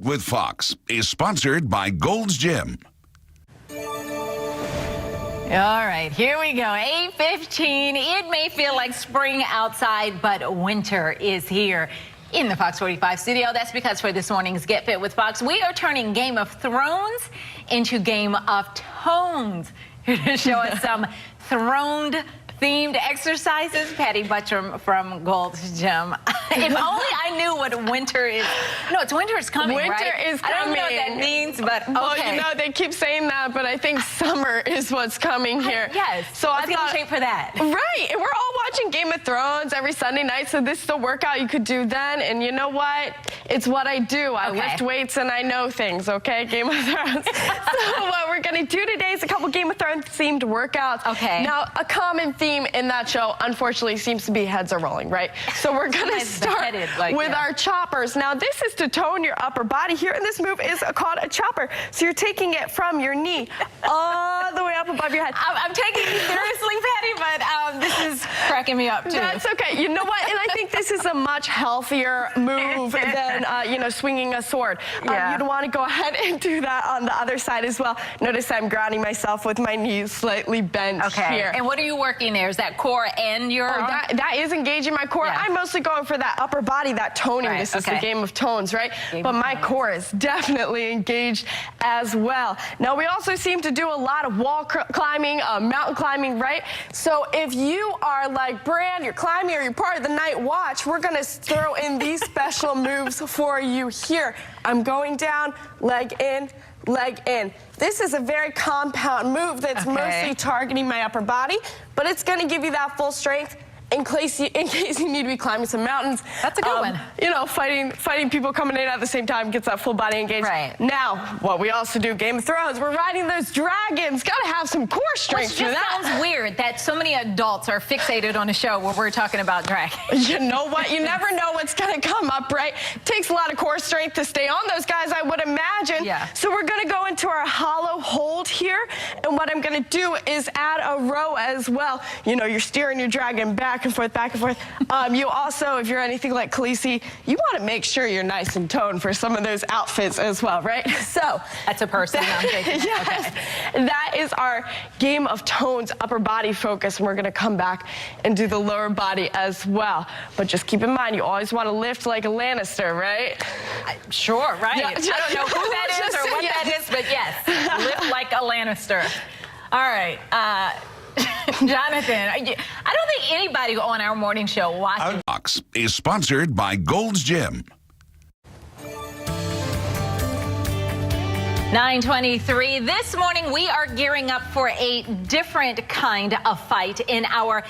with Fox is sponsored by Gold's Gym. All right, here we go. 8:15. It may feel like spring outside, but winter is here in the Fox 45 studio. That's because for this morning's Get Fit with Fox, we are turning Game of Thrones into Game of Tones. Here to show us some throne-themed exercises, Patty Butrim from Gold's Gym. If only I knew what winter is. No, it's winter is coming, winter right? Winter is coming. I don't know what that means, but okay. Well, you know, they keep saying that, but I think summer is what's coming here. Yes, so let's get in shape for that. Right, and we're all watching Game of Thrones every Sunday night, so this is the workout you could do then, and you know what? It's what I do. I lift weights and I know things, okay? Game of Thrones. So what we're going to do today is a couple Game of Thrones themed workouts. Okay. Now, a common theme in that show, unfortunately, seems to be heads are rolling, right? So we're going to start with our choppers. Now, this is to tone your upper body here, and this move is called a chopper. So you're taking it from your knee all the way up above your head. I'm taking it seriously, Patty, but this is cracking me up, too. That's okay. You know what? And I think this is a much healthier move than, you know, swinging a sword. You'd want to go ahead and do that on the other side as well. Notice I'm grounding myself with my knees slightly bent here. And what are you working there? Is that core and your... that is engaging my core. I'm mostly going for that upper body, that toning. This is the Game of Tones, right? But my core is definitely engaged as well. Now, we also seem to do a lot of wall climbing, mountain climbing, right? So if you are like Brand, you're climbing, or you're part of the night watch, we're going to throw in these special moves for you here. I'm going down, leg in, leg in. This is a very compound move that's mostly targeting my upper body, but it's going to give you that full strength in case you need to be climbing some mountains. That's a good one. You know, fighting people coming in at the same time gets that full body engaged. Right. Now, what we also do, Game of Thrones, we're riding those dragons. Got to have some core strength for that. It sounds weird that so many adults are fixated on a show where we're talking about dragons. You know what? You never know what's going to come up, right? It takes a lot of core strength to stay on those guys, I would imagine. Yeah. So we're going to go into our hollow hold here, and what I'm going to do is add a row as well. You know, you're steering your dragon back and forth, back and forth. You also, if you're anything like Khaleesi, you want to make sure you're nice and toned for some of those outfits as well, right? So that's a person I'm taking. Yes, that is our Game of Tones upper body focus, and we're going to come back and do the lower body as well. But just keep in mind, you always want to lift like a Lannister, right? Sure, right? Yeah. I don't know who that is or what that is, but yes, lift like a Lannister. All right. Jonathan, I don't think anybody on our morning show watching. Fox is sponsored by Gold's Gym. 9:23. This morning we are gearing up for a different kind of fight in our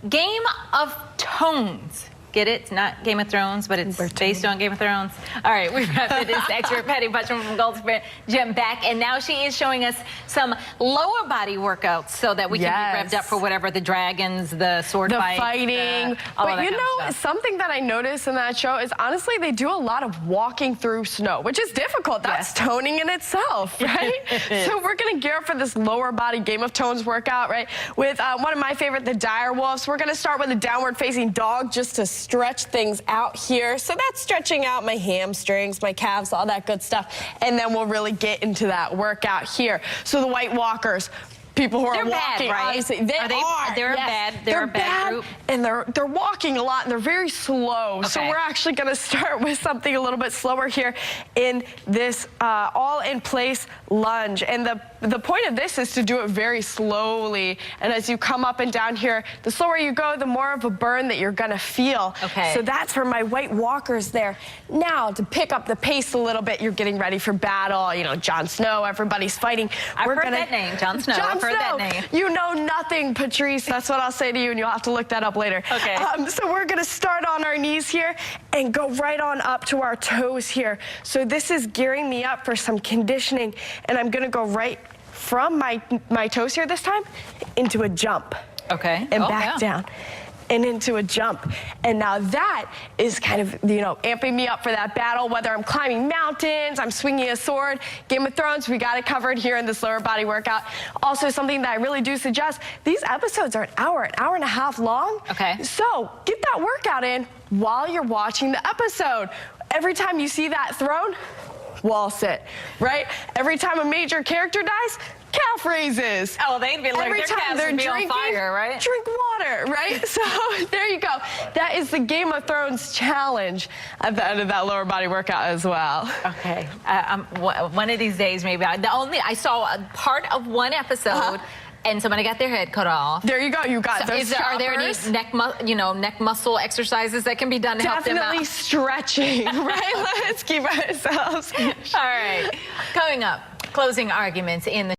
Game of Tones. Get it? It's not Game of Thrones, but it's based on Game of Thrones. All right, we've got fitness expert Patty Butrim from Gold's Gym back, and now she is showing us some lower body workouts so that we can be revved up for whatever the dragons, the sword fighting. But you know, something that I noticed in that show is honestly they do a lot of walking through snow, which is difficult. That's toning in itself, right? So we're going to gear up for this lower body Game of Tones workout, right? With one of my favorite, the dire wolves. We're going to start with a downward facing dog just to stretch things out here. So that's stretching out my hamstrings, my calves, all that good stuff. And then we'll really get into that workout here. So the White Walkers, people who are walking, bad, right? obviously, they're a bad group. And they're walking a lot, and they're very slow. So we're actually going to start with something a little bit slower here in this all-in-place lunge. And the point of this is to do it very slowly. And as you come up and down here, the slower you go, the more of a burn that you're going to feel. So that's for my White Walkers there. Now, to pick up the pace a little bit, you're getting ready for battle. You know, Jon Snow, everybody's fighting. I've heard that name, Jon Snow. That name. You know nothing, Patrice. That's what I'll say to you, and you'll have to look that up later. So we're going to start on our knees here and go right on up to our toes here. So this is gearing me up for some conditioning, and I'm going to go right from my toes here this time into a jump. And back down. And into a jump. And now that is kind of, you know, amping me up for that battle, whether I'm climbing mountains, I'm swinging a sword. Game of Thrones, we got it covered here in this lower body workout. Also, something that I really do suggest, these episodes are an hour and a half long. So get that workout in while you're watching the episode. Every time you see that throne, wall sit, right? Every time a major character dies, calf raises. Oh, they'd be like, every their time calves they're would be drinking, on fire, right? drink water, right? So there you go. That is the Game of Thrones challenge at the end of that lower body workout as well. Okay, one of these days maybe. I saw a part of one episode. And somebody got their head cut off. There you go. You got those Are there any neck muscle exercises that can be done to help them out? Definitely stretching, right? Let's keep ourselves. All right. Coming up, closing arguments in the